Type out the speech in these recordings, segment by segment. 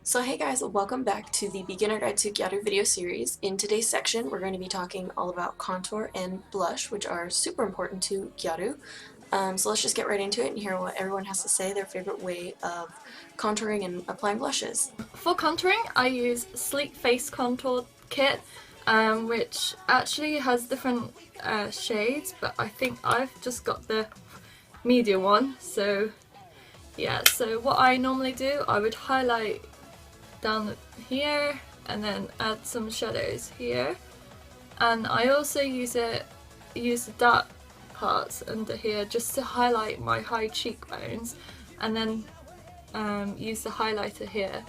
So hey guys, welcome back to the Beginner Guide to Gyaru video series. In today's section, we're going to be talking all about contour and blush, which are super important to Gyaru. So let's just get right into it and hear what everyone has to say, their favorite way of contouring and applying blushes. For contouring, I use Sleek Face Contour Kit, which actually has different shades, but I think I've just got the medium one. So yeah, so what I normally do, I would highlight down here and then add some shadows here, and I also use the dark parts under here just to highlight my high cheekbones, and then use the highlighter here.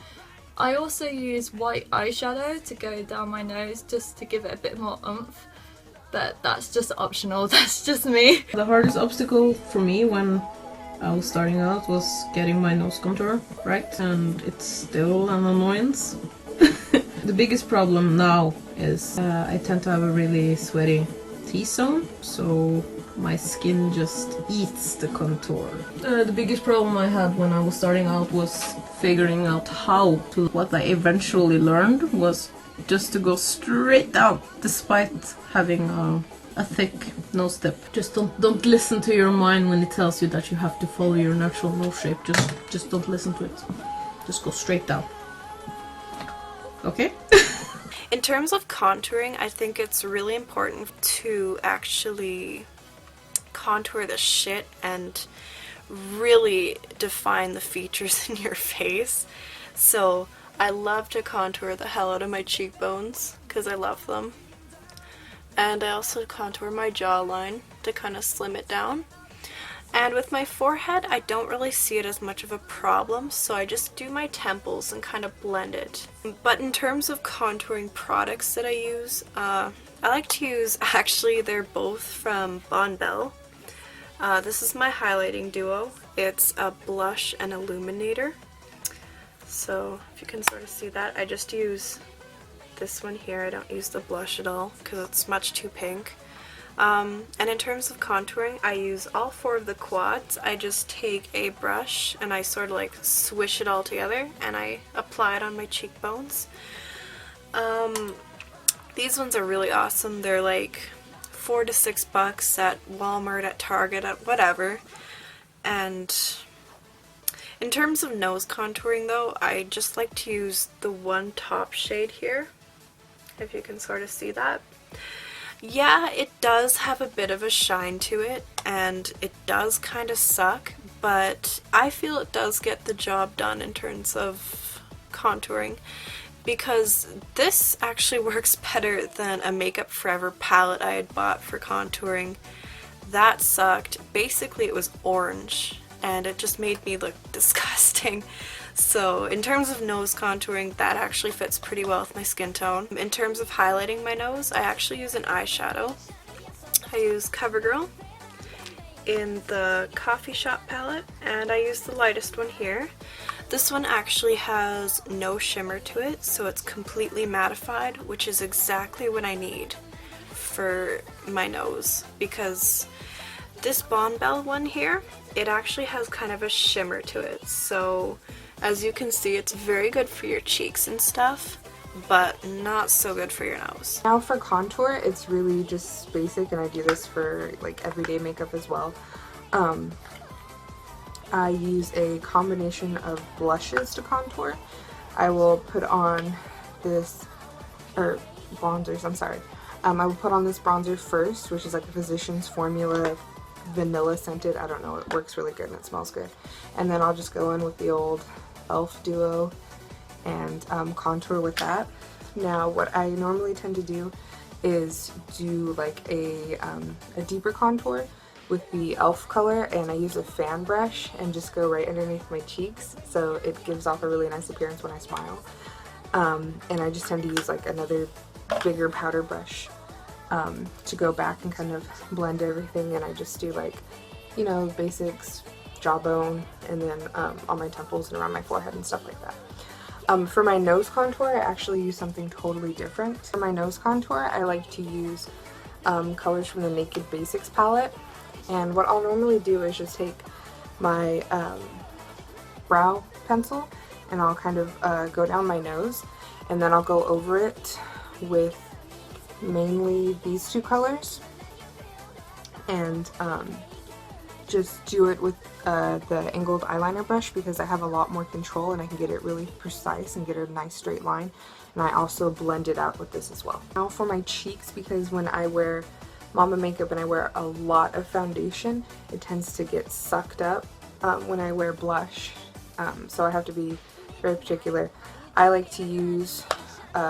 I also use white eyeshadow to go down my nose just to give it a bit more oomph, but that's just optional, that's just me. The hardest obstacle for me when I was starting out was getting my nose contour right, and it's still an annoyance. The biggest problem now is I tend to have a really sweaty T-zone, so my skin just eats the contour. The biggest problem I had when I was starting out was figuring out how to. What I eventually learned was just to go straight down despite having a thick nose tip. Just don't listen to your mind when it tells you that you have to follow your natural nose shape. Just don't listen to it. Just go straight down. Okay? In terms of contouring, I think it's really important to actually contour the shit and really define the features in your face. So I love to contour the hell out of my cheekbones because I love them. And I also contour my jawline to kind of slim it down. And with my forehead, I don't really see it as much of a problem, so I just do my temples and kind of blend it. But in terms of contouring products that I use, I like to use, actually they're both from Bon Bell. This is my highlighting duo. It's a blush and illuminator. So if you can sort of see that, I just use this one here. I don't use the blush at all because it's much too pink. And in terms of contouring, I use all four of the quads. I just take a brush and I sort of like swish it all together and I apply it on my cheekbones. These ones are really awesome. They're like $4 to $6 at Walmart, at Target, at whatever. And in terms of nose contouring though, I just like to use the one top shade here, if you can sort of see that. Yeah, it does have a bit of a shine to it, and it does kind of suck, but I feel it does get the job done in terms of contouring, because this actually works better than a Makeup Forever palette I had bought for contouring. That sucked. Basically it was orange, and it just made me look disgusting. So in terms of nose contouring, that actually fits pretty well with my skin tone. In terms of highlighting my nose, I actually use an eyeshadow. I use CoverGirl in the Coffee Shop palette, and I use the lightest one here. This one actually has no shimmer to it, so it's completely mattified, which is exactly what I need for my nose, because this Bon Bell one here, it actually has kind of a shimmer to it. So as you can see, it's very good for your cheeks and stuff, but not so good for your nose. Now for contour, it's really just basic, and I do this for like everyday makeup as well. I use a combination of blushes to contour. I will put on this, or bronzers, I'm sorry. I will put on this bronzer first, which is like a Physicians Formula vanilla scented. I don't know, it works really good and it smells good. And then I'll just go in with the old e.l.f. duo and contour with that. Now what I normally tend to do is do like a deeper contour with the e.l.f. color, and I use a fan brush and just go right underneath my cheeks, so it gives off a really nice appearance when I smile. And I just tend to use like another bigger powder brush to go back and kind of blend everything, and I just do like, you know, basics, jawbone, and then on my temples and around my forehead and stuff like that. For my nose contour, I actually use something totally different. For my nose contour, I like to use colors from the Naked Basics palette, and what I'll normally do is just take my brow pencil and I'll kind of go down my nose, and then I'll go over it with mainly these two colors, and just do it with the angled eyeliner brush because I have a lot more control and I can get it really precise and get a nice straight line. And I also blend it out with this as well. Now for my cheeks, because when I wear Mama makeup and I wear a lot of foundation, it tends to get sucked up when I wear blush. So I have to be very particular. I like to use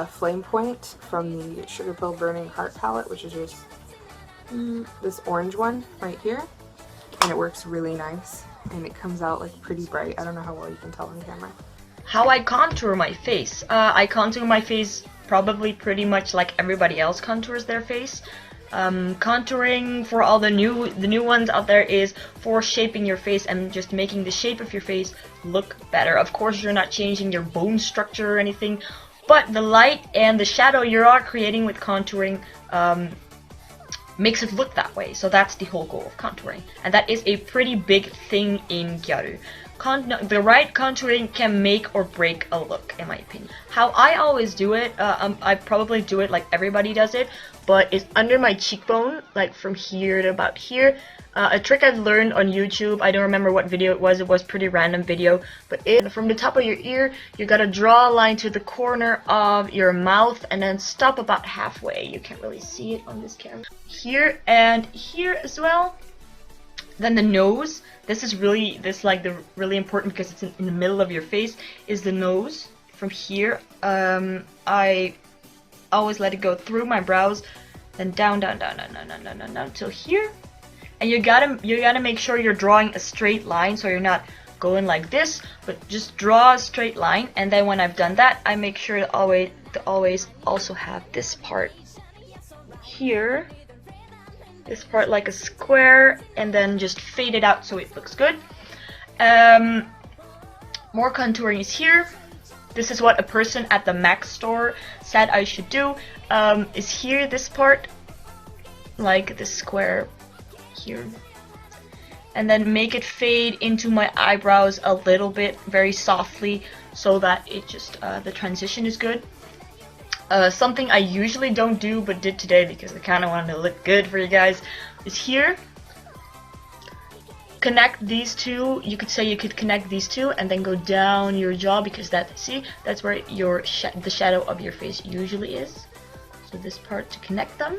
Flame Point from the Sugar Pill Burning Heart palette, which is just this orange one right here. And it works really nice. And it comes out like pretty bright. I don't know how well you can tell on camera. How I contour my face. I contour my face probably pretty much like everybody else contours their face. Contouring for all the new ones out there is for shaping your face and just making the shape of your face look better. Of course, you're not changing your bone structure or anything, but the light and the shadow you are creating with contouring makes it look that way. So that's the whole goal of contouring, and that is a pretty big thing in Gyaru. The right contouring can make or break a look, in my opinion. How I always do it, I probably do it like everybody does it, but it's under my cheekbone, like from here to about here. A trick I've learned on YouTube, I don't remember what video it was pretty random video, but from the top of your ear, you gotta draw a line to the corner of your mouth and then stop about halfway. You can't really see it on this camera. Here and here as well. Then the nose, this is really really important because it's in the middle of your face, is the nose. From here, I always let it go through my brows, then down till here. And you gotta make sure you're drawing a straight line, so you're not going like this, but just draw a straight line. And then when I've done that, I make sure to always also have this part here. This part like a square, and then just fade it out so it looks good. More contouring is here. This is what a person at the Mac store said I should do. Is here, this part, like this square here. And then make it fade into my eyebrows a little bit, very softly, so that it just, the transition is good. Something I usually don't do but did today because I kind of wanted to look good for you guys is here. Connect these two. You could say you could connect these two and then go down your jaw, because that's where your the shadow of your face usually is. So this part to connect them.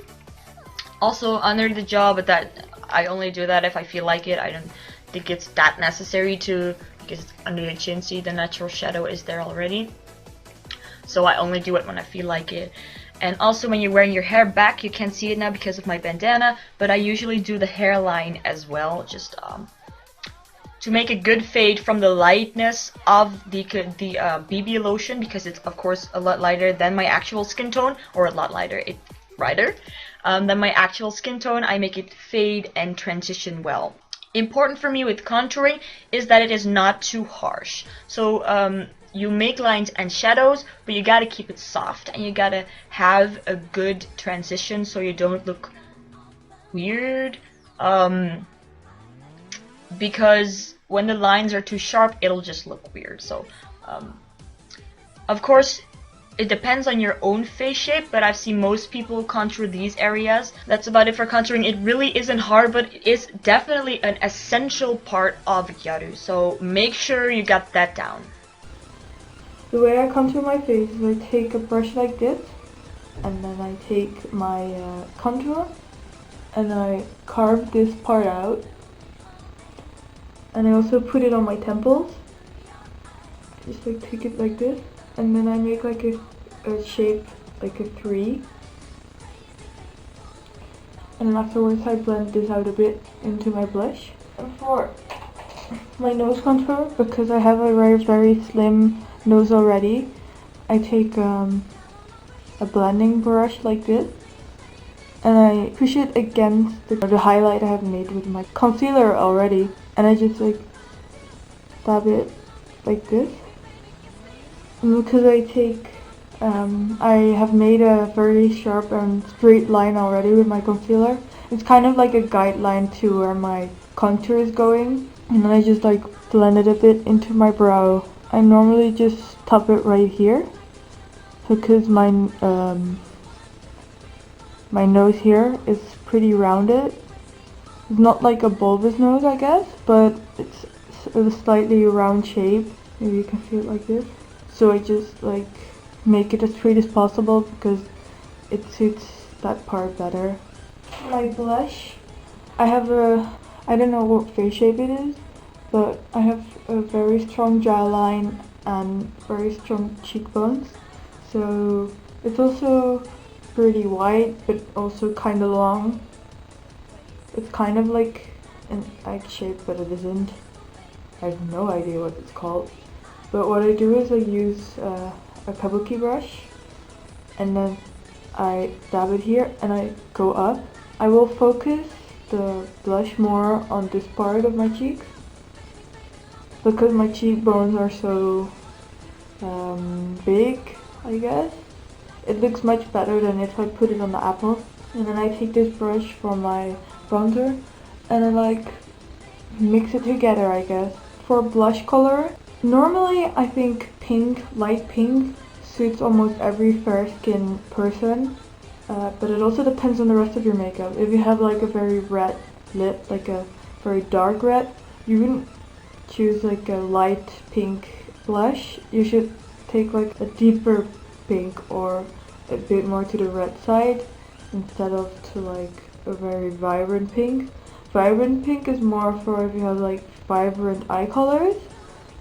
Also under the jaw, but that I only do that if I feel like it. I don't think it's that necessary to, because it's under your chin. See, the natural shadow is there already. So I only do it when I feel like it. And also when you're wearing your hair back, you can't see it now because of my bandana, but I usually do the hairline as well, just to make a good fade from the lightness of the BB lotion, because it's of course a lot lighter than my actual skin tone, or a lot lighter, than my actual skin tone. I make it fade and transition well. Important for me with contouring is that it is not too harsh. So you make lines and shadows, but you gotta keep it soft, and you gotta have a good transition so you don't look weird. Because when the lines are too sharp, it'll just look weird. So, of course, it depends on your own face shape, but I've seen most people contour these areas. That's about it for contouring. It really isn't hard, but it is definitely an essential part of Gyaru. So make sure you got that down. The way I contour my face is I take a brush like this, and then I take my contour, and I carve this part out, and I also put it on my temples. Just like take it like this, and then I make like a shape, like a 3. And then afterwards I blend this out a bit into my blush. And for my nose contour, because I have a very slim nose already, I take a blending brush like this, and I push it against the highlight I have made with my concealer already, and I just like dab it like this. And because I have made a very sharp and straight line already with my concealer, it's kind of like a guideline to where my contour is going, and then I just like blend it a bit into my brow I normally just top it right here because my nose here is pretty rounded. It's not like a bulbous nose, I guess, but it's a slightly round shape. Maybe you can see it like this. So I just like make it as straight as possible because it suits that part better. My blush, I have I don't know what face shape it is, but I have a very strong jawline and very strong cheekbones. So it's also pretty wide, but also kind of long. It's kind of like an egg shape, but it isn't. I have no idea what it's called. But what I do is I use a kabuki brush, and then I dab it here and I go up. I will focus the blush more on this part of my cheeks because my cheekbones are so big, I guess. It looks much better than if I put it on the apple. And then I take this brush for my bronzer and I like mix it together, I guess. For blush color, normally I think pink, light pink, suits almost every fair skinned person, but it also depends on the rest of your makeup. If you have like a very red lip, like a very dark red, you wouldn't choose like a light pink blush. You should take like a deeper pink or a bit more to the red side instead of to like a very vibrant pink. Vibrant pink is more for if you have like vibrant eye colors,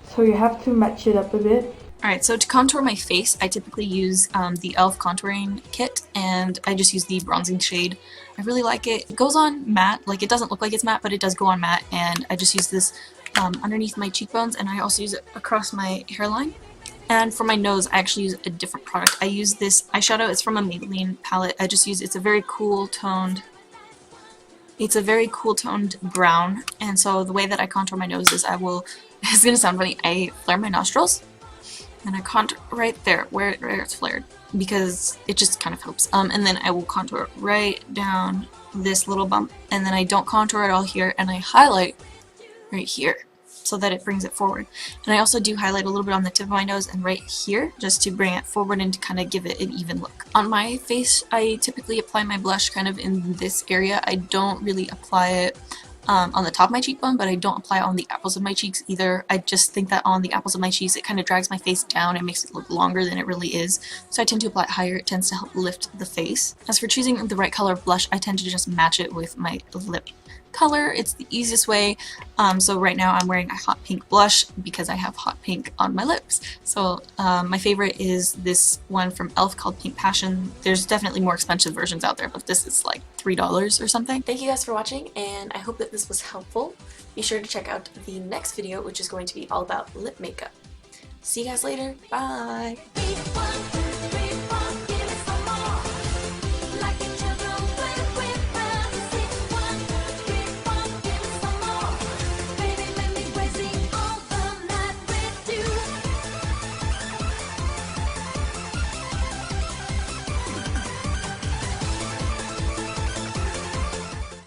so you have to match it up a bit. Alright, so to contour my face, I typically use the e.l.f. contouring kit, and I just use the bronzing shade. I really like it. It goes on matte, like it doesn't look like it's matte, but it does go on matte, and I just use this underneath my cheekbones, and I also use it across my hairline. And for my nose, I actually use a different product. I use this eyeshadow. It's from a Maybelline palette. I just use, it's a very cool toned brown. And so the way that I contour my nose is it's gonna sound funny, I flare my nostrils and I contour right there where it's flared because it just kind of helps. And then I will contour right down this little bump, and then I don't contour at all here, and I highlight right here so that it brings it forward. And I also do highlight a little bit on the tip of my nose and right here just to bring it forward and to kind of give it an even look. On my face, I typically apply my blush kind of in this area. I don't really apply it on the top of my cheekbone, but I don't apply it on the apples of my cheeks either. I just think that on the apples of my cheeks it kind of drags my face down and makes it look longer than it really is. So I tend to apply it higher. It tends to help lift the face. As for choosing the right color of blush, I tend to just match it with my lip color. It's the easiest way. So right now I'm wearing a hot pink blush because I have hot pink on my lips. So my favorite is this one from e.l.f. called Pink Passion. There's definitely more expensive versions out there, but this is like $3 or something. Thank you guys for watching, and I hope that this was helpful. Be sure to check out the next video, which is going to be all about lip makeup. See you guys later. Bye!